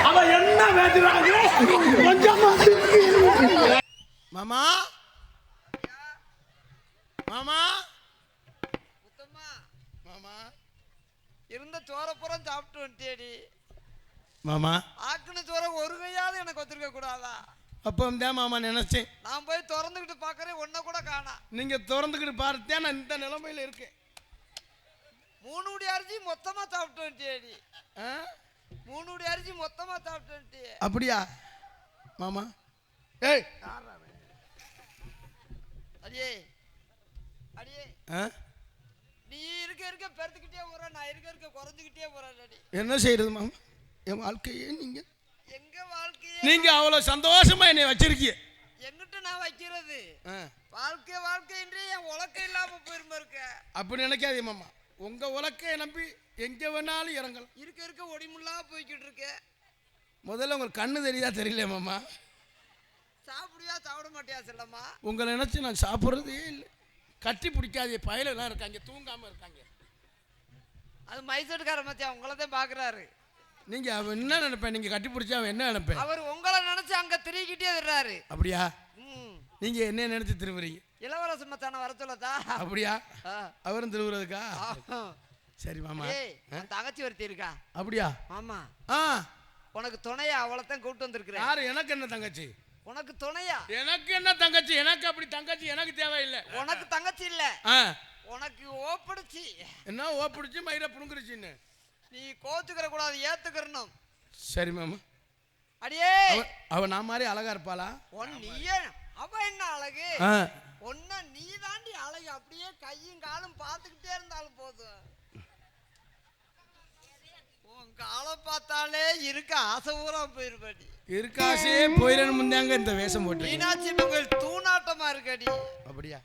அவன் என்ன பேசுறாங்க கொஞ்சம் மாமா மாமா மாமா இருந்த சோரப்புறம் சாப்பிட்டு வந்துட்டேடி மாமா. ஆக்குன சோற ஒரு கையாவது எனக்கு ஒத்துருக்க கூடாதா? அப்போ தான் மாமா நினைச்சேன். நான் போய் திறந்துக்கிட்டு பார்க்கறேன், ஒன்ன கூட காணா. நீங்க திறந்துக்கிட்டு பார்த்தேன் நான் இந்த நிலைமையில இருக்கேன். 3 உடி அரிசி மொத்தமா சாப்பிட்டு வந்துட்டேடி. 3 உடி அரிசி மொத்தமா சாப்பிட்டு வந்துட்டே. அப்படியா மாமா? ஏய் அடியே அடியே நீ இருக்க பெருத்துக்கிட்டே போற, நான் இருக்க குறைஞ்சிக்கிட்டே போறேன். என்ன செய்யறது மாமா? என் வாழ்க்கையே நீங்க எங்க வாழ்க்கையே நீங்க அவ்வளவு சந்தோஷமா என்னை வச்சிருக்கீங்க. எங்கிட்ட நான் வைக்கிறது வாழ்க்கை என்று என் உலக்கம் இல்லாம போயிருமா இருக்க. அப்படி நினைக்காதே மாமா. உங்க உலக்கையை நம்பி எங்க வேணாலும் இறங்கலாம். இருக்க ஒடிமுள்ளா போய்கிட்டு இருக்க. முதல்ல உங்களுக்கு கண்ணு தெரியுதா தெரியல மாமா? சாப்பிடுவியா சாப்பிட மாட்டியா செல்லம்மா? உங்களை நினைச்சு நான் சாப்பிட்றதே இல்லை. கட்டி பிடிக்காதே பயலெல்லாம் இருக்காங்க, தூங்காம இருக்காங்க. அது மைசூர்கார மத்தியா உங்களை தான் பாக்குறாரு. நீங்க அவன் என்ன நினைப்பேன்? நீங்க கட்டி பிடிச்சா அவன் என்ன நினைப்பேன்? அவர் உங்களை நினைச்சு அங்க திருக்கிட்டே இருறாரு. அப்படியா? நீங்க என்ன நினைச்சு திருவுறீங்க? இளவரச மச்சான வர சொல்லதா? அப்படியா? அவரும் திருவுறதுக்கா? சரி மாமா. தங்கச்சி ஒருத்தி இருக்கா. அப்படியா? ஆமா. உனக்கு துணையா அவளைத்தான் கூப்பிட்டு வந்திருக்கிறேன். யாரு? எனக்கு என்ன தங்கச்சி? உனக்கு துணையா? எனக்கு என்ன தங்கச்சி? எனக்கு அப்படி தங்கச்சி எனக்கு தேவையில்லை. உனக்கு தங்கச்சி இல்ல, உனக்கு ஓப்பிடுச்சு. என்ன ஓப்பிடுச்சு? மயிர புடுங்குருச்சுன்னு நீ கோத்துக்கிற கூடாது, ஏத்துக்கிறணும். சரி மாமா. அடியே அவ நான் மாதிரி அழகா இருப்பாளா? நீயே அவ என்ன அழகு? ஒன்ன நீ தாண்டி அழகு. அப்படியே கையும் காலும் பார்த்துக்கிட்டே இருந்தாலும் போதும். உன் காலம் பார்த்தாலே இருக்க ஆசை ஊரா போயிருப்படி. இருக்க ஆசையே போயிடணும் முந்தாங்க இந்த வேஷம் போட்டு. மீனாட்சி பொங்கல் தூணாட்டமா இருக்கடி. அப்படியா?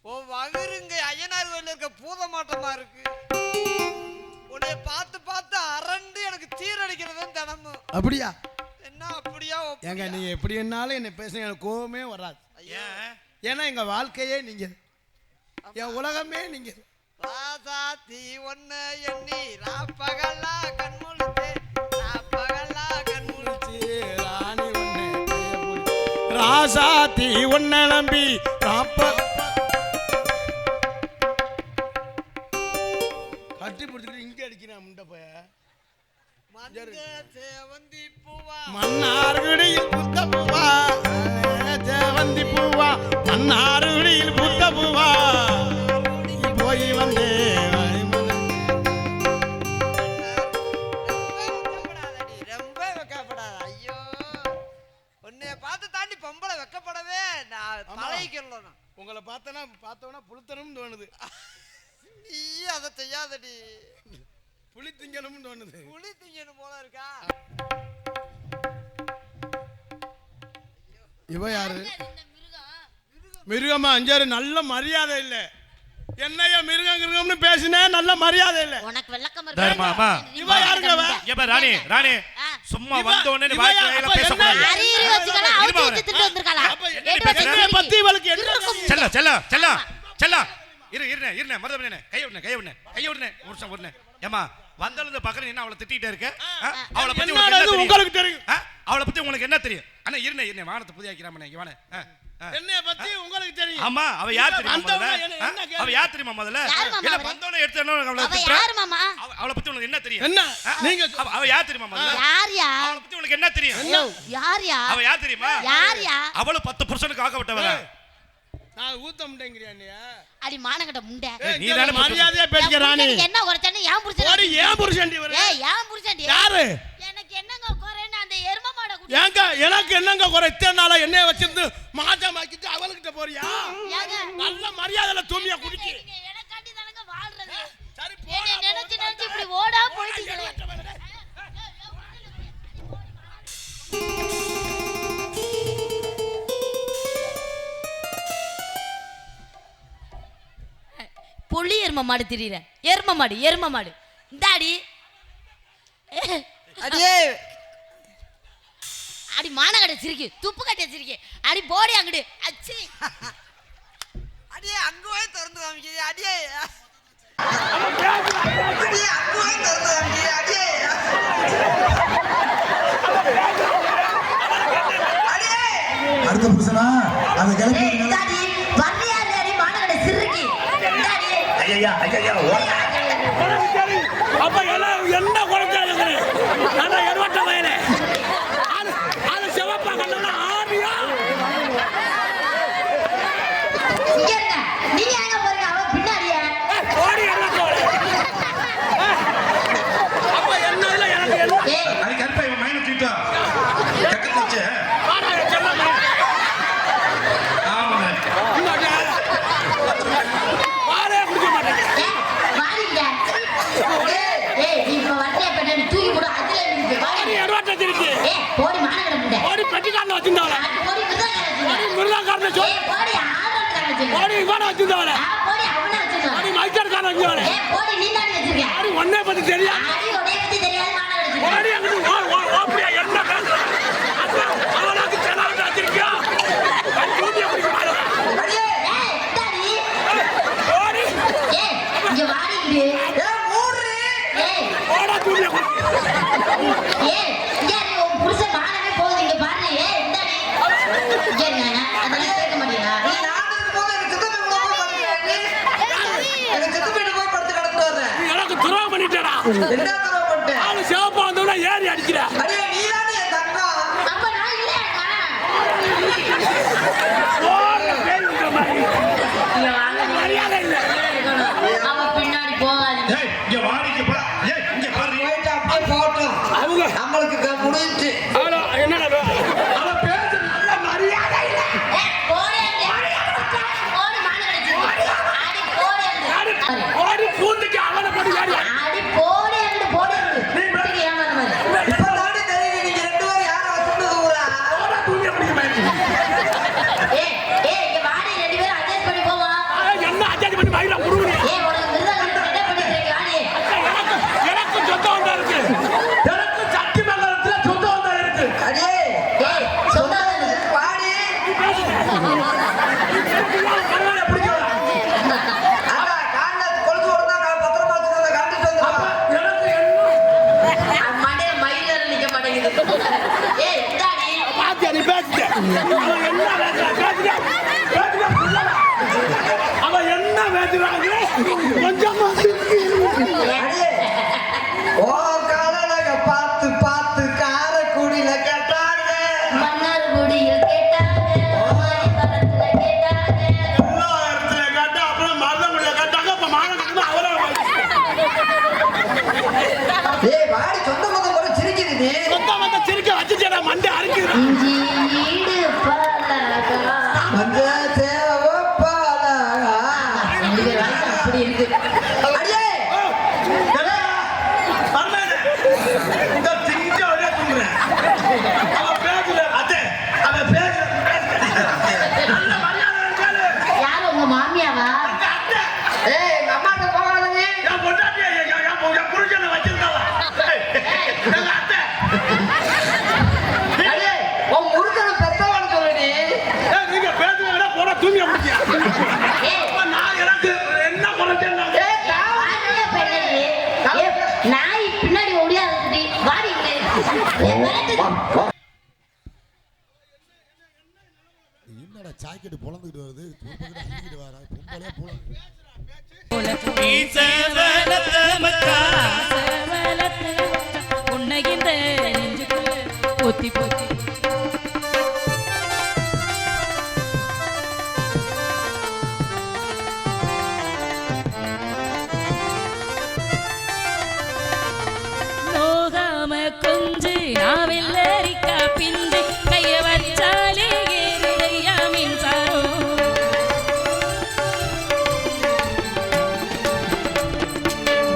ஓ வகுருங்க ஐயனார் கோயில இருக்க பூதமாட்டமா இருக்கு. உன்னை பார்த்து பார்த்து அரண்டு எனக்கு சீரடிக்கிறது தினமும். அப்படியா? என்ன அப்படியா? ஏங்க நீங்க எப்படி என்னாலும் என்ன பேசுங்க, எனக்கு கோவமே வராது. ஏன்னா எங்க வாழ்க்கையே நீங்க, என் உலகமே நீங்க. ராசாத்தி ஒன்னு எண்ணி ராப்பகலா கண்முழிச்சு, ராப்பகலா கண்முழிச்சு ராணி ஒன்னு ராசாத்தி ஒன்ன நம்பி கட்டி பிடிச்சிட்டு இங்க அடிக்கிறான் முண்டை போய. மன்னார்குடியில் புத்த பூவா, ஜெவந்தி பூவா, மன்னார்குடியில் புத்த பூவா போய் வந்தே. ரொம்ப வெக்கப்படாத. ஐயோ உன்னை பார்த்து தாண்டி பொம்பளை வெக்கப்படவே நான் தலைக்கணும். உங்களை பார்த்தோன்னா புளுத்தனும் தோணுது. நீ அதை செய்யாதடி. புளி திங்கணும் தோணுது. புளி திங்கணும் போல இருக்கா? இவ யாரு? மிருகமா? அஞ்சாறு நல்ல மரியாதை இல்ல. என்னைய மிருகம்னு பேசினே நல்ல மரியாதை இல்ல. உனக்கு வெள்ளக்கம் தர்மாமா. இவ யாருங்கவ? ஏப்பா ராணி சும்மா வந்த உடனே வாய்க்கு வாயில பேச கூடாது. அரியரி வச்சுக்கல அவுத்து திட்டு வந்திருக்கா. என்ன பத்தி இவளுக்கு என்ன? செல்ல இருனே மருதமனே கைய விடுனே ஒரு நிமிஷம். ஏமா வந்தளந்து பக்கற என்ன அவளை திட்டிட்டே இருக்க? அவளை பத்தி உங்களுக்கு தெரியும்? அவளை பத்தி உங்களுக்கு என்ன தெரியும்? அண்ணா இருனே வானத்தை புதியாக்கிறாமனே இங்க வானே. என்னைய பத்தி உங்களுக்கு தெரியும்? ஆமா அவ யார் தெரியுமா முதல்ல? இல்ல வந்தோனே எடுத்தனோ அவளை யார் மாமா? அவளை பத்தி உங்களுக்கு என்ன தெரியும்? என்ன நீங்க அவ யார் தெரியுமா முதல்ல? யார்யா? அவளை பத்தி உங்களுக்கு என்ன தெரியும்? யார்யா? அவ யார் தெரியுமா? யார்யா? அவள 10% ஆக்கப்பட்டவ. நான் ஊத்த முண்டேங்கறியா நீ? அடி மானங்கட்ட முண்டை. நீ தான மரியாதையா பேசுற ராணி. என்ன குறச்சனே ஏன் புடிச்ச? ஓடி ஏன் புருஷன்டி வர? ஏய் ஏன் புருஷன்டி? யாரு? எனக்கு என்னங்க குறேன்னு அந்த எரும மாட குடி. ஏங்க எனக்கு என்னங்க குறை? இத்தனை நாளா என்னைய வச்சிருந்து மாஜமாக்கிட்டு அவளுக்கிட்ட போறியா? ஏங்க நல்ல மரியாதையில தூமியா குடிக்கி. எனக்காண்டி தானங்க வாழ்றது. சரி போடா. நினைச்சு இப்படி ஓடா போயிட்டீங்களே. புள்ளி எரும மாடு திரியற. எரும மாடு இந்தாடி. அடியே அடி மானகட்ட சிரிக்கி, துப்பு கட்ட சிரிக்கி. அடி போடி அங்கடு. அச்சி அடியே அங்க போய் திறந்து காமிக்கிறீ. அடியே அடுத்த புருஷனா அந்த கிளம்பி ஐயா ஐயா அப்ப எல்லாம் என்ன குறைஞ்சாலுங்க நான் எடுவட்ட வயலே அது செவப்பா கண்ணா ஆரியா நீங்க எங்க போறீங்க அவ பின்னாடியே ஓடி எல்லாம் போற அப்ப என்னல எனக்கு என்ன அது கல்பை மைன தீட்டா கக்கத்து வச்சு ஆனா செல்லம் ஆமாங்க வாரே குடிக்க மாட்டேங்க வாடிங்க ஏய் நீ இப்ப வரதே பண்ணி தூக்கி போடு அதுல இருந்து வாடி எடுவட்ட திருப்பி ஏய் போடி மானகட முண்டை ஓடி பெட்டிக்காரல வச்சிருந்தாவல போடி மிருதகாரன் ஓடி மிருதகாரன சோ ஏய் போடி ஆரக்காரன் வச்சிருக்க ஓடி இவன வச்சிருந்தாவல போடி அவன வச்சிருக்க ஓடி மைக்கர்காரன் வச்சிருந்தாவல ஏய் போடி நீ தான் வச்சிருக்க ஓடி ஒண்ணே பத்தி தெரியா ஆடி ஒரே பத்தி தெரியாது மானகட வச்சிருக்க ஓடி அங்க ஓடியா என்ன பேசுற அவனுக்கு செலாட்ட வச்சிருக்கியா கண்டிப்பா குடிக்க மாட்டேங்க ஏய் டாடி ஓடி ஏய் இங்க வாடிங்க ஏய் ஓடா தூக்கிய ஏய் இங்க உன் புருஷன் மானமே போகுது இங்க பாரு ஏய் டாடி இங்க என்ன அதெல்லாம் கேட்க மாட்டீங்களா நீ எனக்கு துரோகம் பண்ணிட்டடா ஆளு சிவப்பா வந்தவன ஏறி அடிக்கிற அப்ப நான் இல்லையா ஓட பேய் உங்க மாதிரி இங்க வாங்க மரியாதை இல்ல அவ பின்னாடி போகாதீங்க ஏய் இங்க வாடிக்கு போ ஏய் இங்க பாரு அவங்க நம்மளுக்கு முடிஞ்சு ஆளு என்னடா அவ பேச நல்ல மரியாதை இல்ல ஏய் போடி ஓடி மானகட ஆடி போடி ஆடி ஓடி பூந்துக்கு அவனை போட்டு ஏறி ஆடி போடி அங்க போடி நீ ஏமாற மாதிரி இப்பதானே தெரியுது நீங்க ரெண்டு பேரும் யாரை வச்சுட்டு ஊரா ஓட தூக்கிய பிடிக்க மாதிரி ஏய் ஏய் இங்க வாடி ரெண்டு பேரும் அட்ஜஸ்ட் பண்ணி போவா என்ன அஜாதி பண்ணி மயிலா முருகனே ஏய் உனக்கு மிருதகாரன் என்ன பண்ணிக்கிறீங்க வாடி எனக்கு சொந்த வந்தா இருக்கு எனக்கு சக்தி மங்கலத்துல சொந்த வந்தா இருக்கு அடே ஏய் சொல்லாத பாடி பரவாயில்ல பிடிக்கல அடா காண்ட கொளுத்து ஓடுனா பத்திரமா வச்சுக்கிறத காட்டிட்டு வந்து எனக்கு என்ன மண்டைய மயிலற நிக்க மாட்டேங்குது ஏய் இந்தாடி பாத்தியா நீ பேசிட்ட அவன் என்ன பேசுறா அவன் என்ன பேசுறாங்க கொஞ்சம் அடே ஓ காலனக பார்த்து பார்த்து காரக்குடியில கேட்டாங்க மன்னார்குடியில் கேட்டாங்க மாரிபுரத்துல கேட்டாங்க எல்லா இடத்துல கேட்டா அப்புறம் மருதமொழிய கேட்டாங்க அப்ப மாநகரத்துல அவரே ஏய் வாடி சொந்த மொத்த போல சிரிக்குது நீ சொந்த வந்த சிரிக்க வச்சுட்டா மண்டை அரைக்கிறேன் இஞ்சி ஈடு பலகா மஞ்ச சேவப்பாலகா ரெண்டு பேர் வாய்ஸ் அப்படி இருக்கு அடே இந்த திங்க ஒரே தூங்குறேன் அவன் பேசுற அதே அவன் பேசுற நல்ல மரியாதை இருக்காது யார் உங்க மாமியாவா ஏய் எங்க அம்மாட்ட போகாதீங்க என் பொண்டாட்டியை என் புருஷனை வச்சிருந்தாவா எங்க அத்தை அடே உன் முருகனை பெத்தவன்னு சொல்லுடி ஏய், நீங்க பேசுறீங்கன்னா போட தூங்கிய முடியா ஏய் நான் எனக்கு என்ன குறைச்சேன் ஏய் வாடியே பெண்ணே ஏய் நாய் பின்னாடி ஓடியாதுடி வாடி இங்க என்னடா சாக்கெட் பொளந்துக்கிட்டு வருது பொம்பளை அள்ளிக்கிட்டு வரா பொம்பளையா போல பொத்தி பொத்தி நோகாம கொஞ்சு நாவெல்லரிக்கா பிஞ்சு கைய வச்சாலே ஏறுதையா மின்சாரம்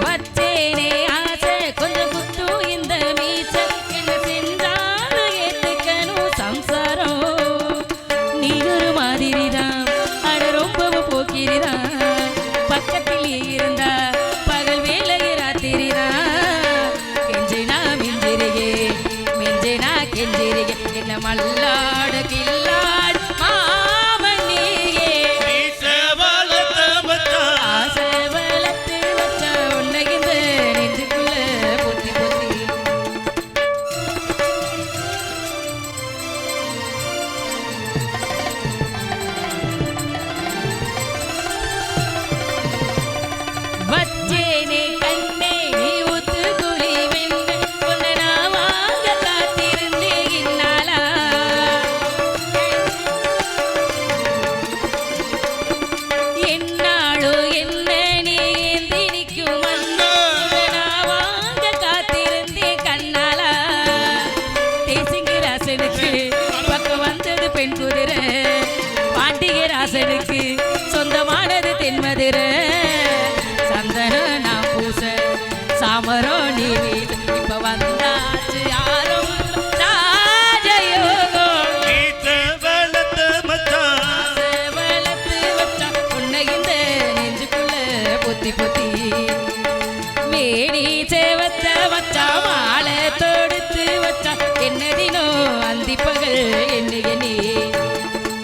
வச்சேனே ஆசை கொஞ்சம் குத்து இந்த மீச்ச என்ன செஞ்சாலும் ஏத்து வாசனுக்கு சொந்தமானது தென்மதுரை சந்தனம் நான் பூச சாமரம் நீ வீச இப்ப வந்தாச்சு யாரும் ராஜயோகம் வளர்த்து மச்சான் ஆசை வளர்த்து வச்சா உன்னை இந்த நெஞ்சுக்குள்ள பொத்தி பொத்தி மேடி சேவத்த வச்சா மாலை தொடுத்து வச்சா என்னதினோ அந்திப்பகல் என்னையனே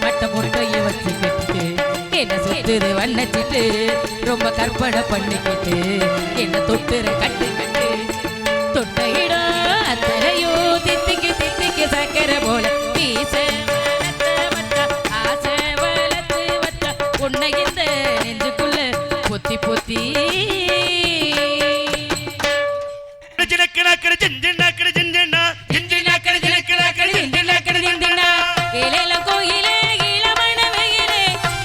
மட்ட பொட்டையை வச்சு கட்டிட்டு என்ன சுத்துது வண்ணச்சிட்டு ரொம்ப கற்பனை பண்ணிக்கிட்டு என்ன தொட்டுற கட்டு கட்டு தொட்ட இடம் அத்தனையோ தித்திக்கு தித்திக்கு சக்கரை போல வீச வளர்த்த வச்சா ஆசை வளர்த்து வச்சா உன்னை இந்த நெஞ்சுக்குள்ள பொத்தி பொத்தி ஏலேலம் கோயிலே இளமண வெயிலே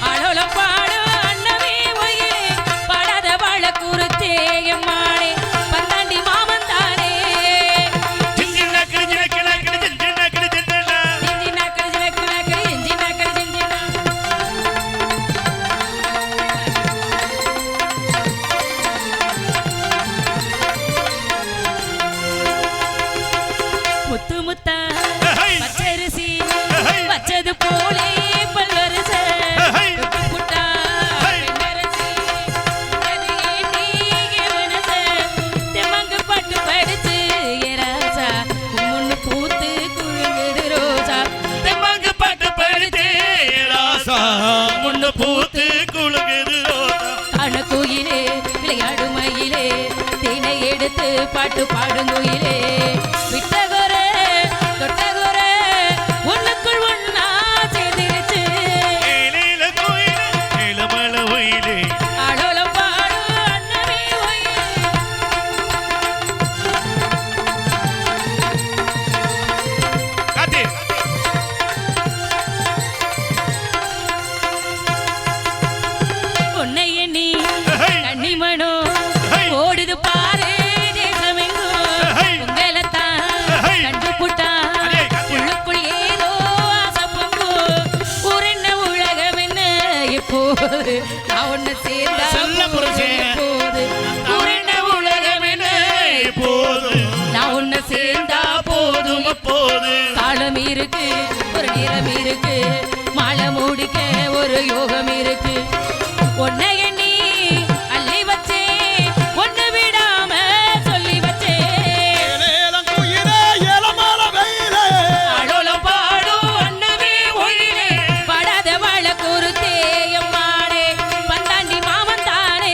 ஆளோலம் பாடும் அன்னமே ஒயிலே பாடாத வாழ குருத்தே எம்மாளே பந்தாண்டி மாமன் தானே ஜிஞ்சி நாக்கடி ஜிலக்கு நாக்கடி ஜிஞ்சி நாக்கடி ஜிஞ்சி நா முத்து முத்தா பச்சரிசி வச்சது போலே பல்வரச தொட்டு புட்டா பெண்ணரசி அது ஏண்டி மனச தெம்மங்கு பட்டு படிச்சு ஏராசா முன்னு பூத்து குலுங்குது ரோசா தெம்மாங்கு பாட்டு படித்தே ராசா முன்னு பூத்து குலுங்குது ரோசா அணக்குயிலே விளையாடும் மயிலே தேனை எடுத்து பாட்டு பாடுங்குயிலே விட்டகொர தொட்டகொர ஒண்ணுக்குள் ஒண்ணா சேர்ந்துருச்சு ஏலேல கோயிலே ஏலமல ஒயிலே ஆளோலம் பாடும் அன்னமே ஒயிலே காத்தி உன்னை எண்ணி ஹை. கண்ணிமனோ ஹை. ஓடுது பாரு தேசமெங்கோ ஹை. உங்களைத்தான் ஹை. கண்டுபுட்டா அடே, கத்தியா. உள்ளுக்குள் ஏதோ ஆசை பொங்கு ஊரென்ன உலகம் என்ன எப்போது நான் ஒண்ணு சேர்ந்தா சொல்ல புருஷன். எப்போது ஊரென்ன உலகம் என்ன போது நான் ஒண்ணு சேர்ந்தா போதும் அப்போது காலம் இருக்கு ஒரு நேரம் இருக்கு மாலை மூடிக்க ஒரு யோகம் இருக்கு உன்னை எண்ணி அள்ளி வச்சே ஒண்ணு விடாம சொல்லி வச்சே ஆளோலம் பாடும் அன்னமே ஒயிலே படாத வாழ குருத்தே எம்மாடே பந்தாண்டி மாமன் தானே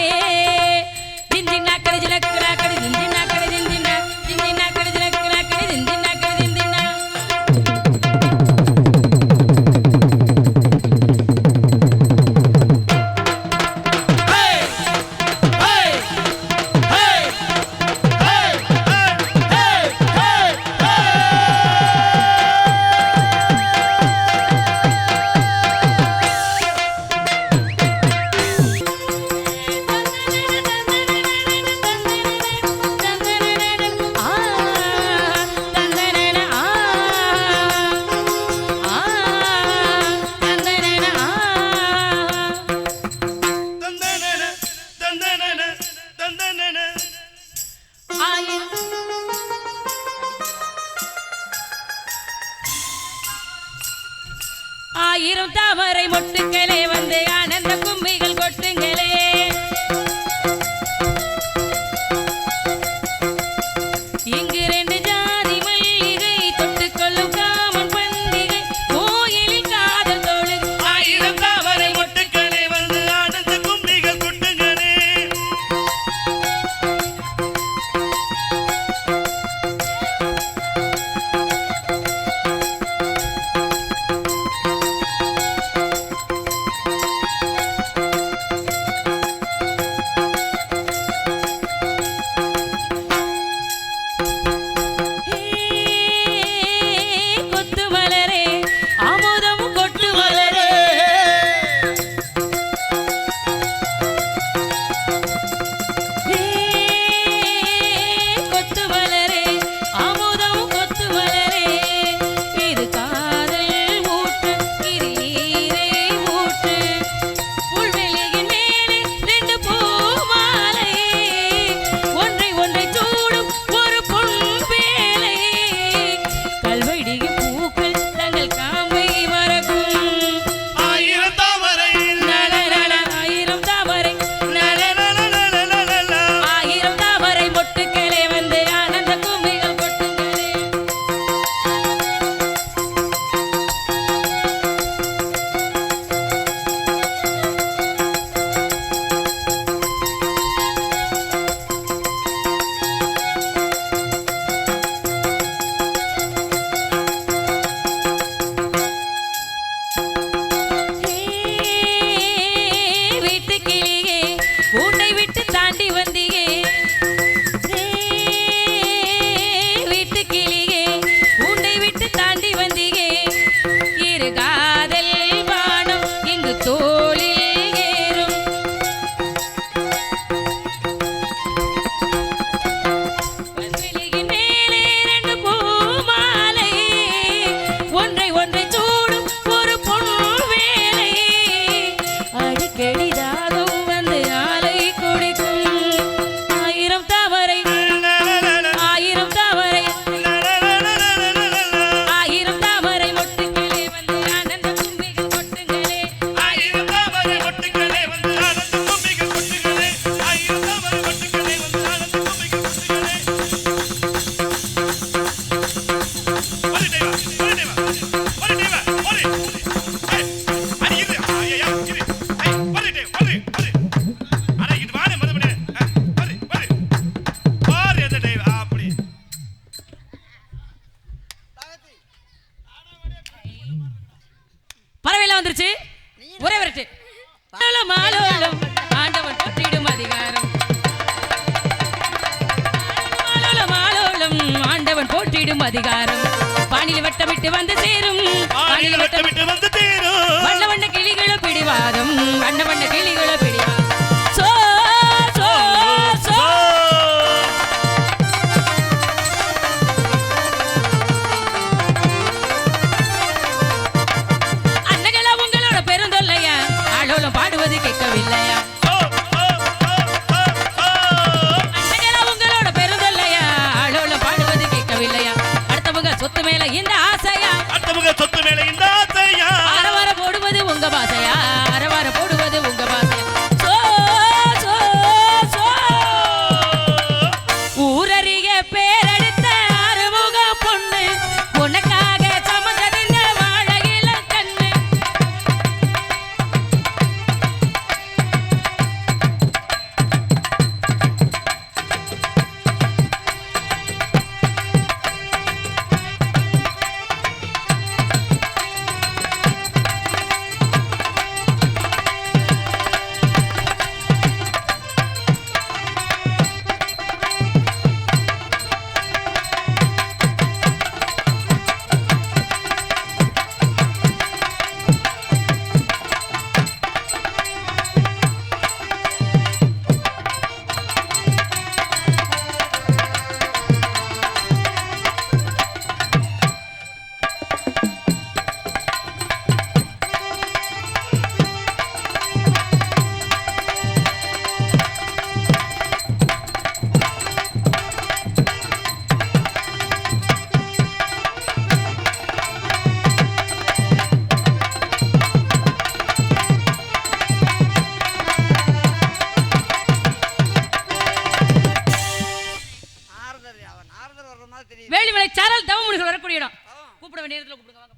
ஜிஞ்சி நாக்கடி ஜிலக்கு நாக்கடி ஜிஞ்சி நாக்கடி ஜிஞ்சி நா ஜிஞ்சி நாக்கடி ஜிலக்கு நாக்கடி ஜிஞ்சி நாக்கடி ஜிஞ்சி நா ஆலோலம் ஆலோலம் ஆண்டவன் போற்றிடும் அதிகாரம் ஆலோலம் ஆலோலம் ஆண்டவன் போற்றிடும் அதிகாரம் வானிலை வட்டமிட்டு வந்து சேரும் வானிலை வட்டமிட்டு வந்து தேரும் வண்ண வண்ண கிளிகளோ பிடிவாதம் வண்ண வண்ண கிளிகளோ பிடிவாதம் சோ சோ சோ அன்னகளா உங்களோட பெருந்தொல்லையா ஆளோலம் பாடுவது கேட்கவில்லையா அன்னகளா உங்களோட பெருந்தொல்லையா ஆளோலம் பாடுவது கேட்கவில்லையா அடுத்தவங்க சொத்து மேல இந்த ஆசையா அடுத்தவங்க சொத்து மேல இந்த ஆசையா அரவார போடுவது உங்க பாசையா அரவார போடுவது உங்க பாசையா சோ சோ சோ ஊரறிய பேரெடுத்த அறுமுக பொண்ணு உனக்காக சமந்ததிந்த வாழகில கண்ணு நாரதர் அவன் நாரதர் வர்ற மாதிரி தெரியும் வேலிமலை சாரல் தவமுனிகள் வரக்கூடிய இடம் கூப்பிட வேண்டிய இடத்துல கூப்பிடுங்க வாங்க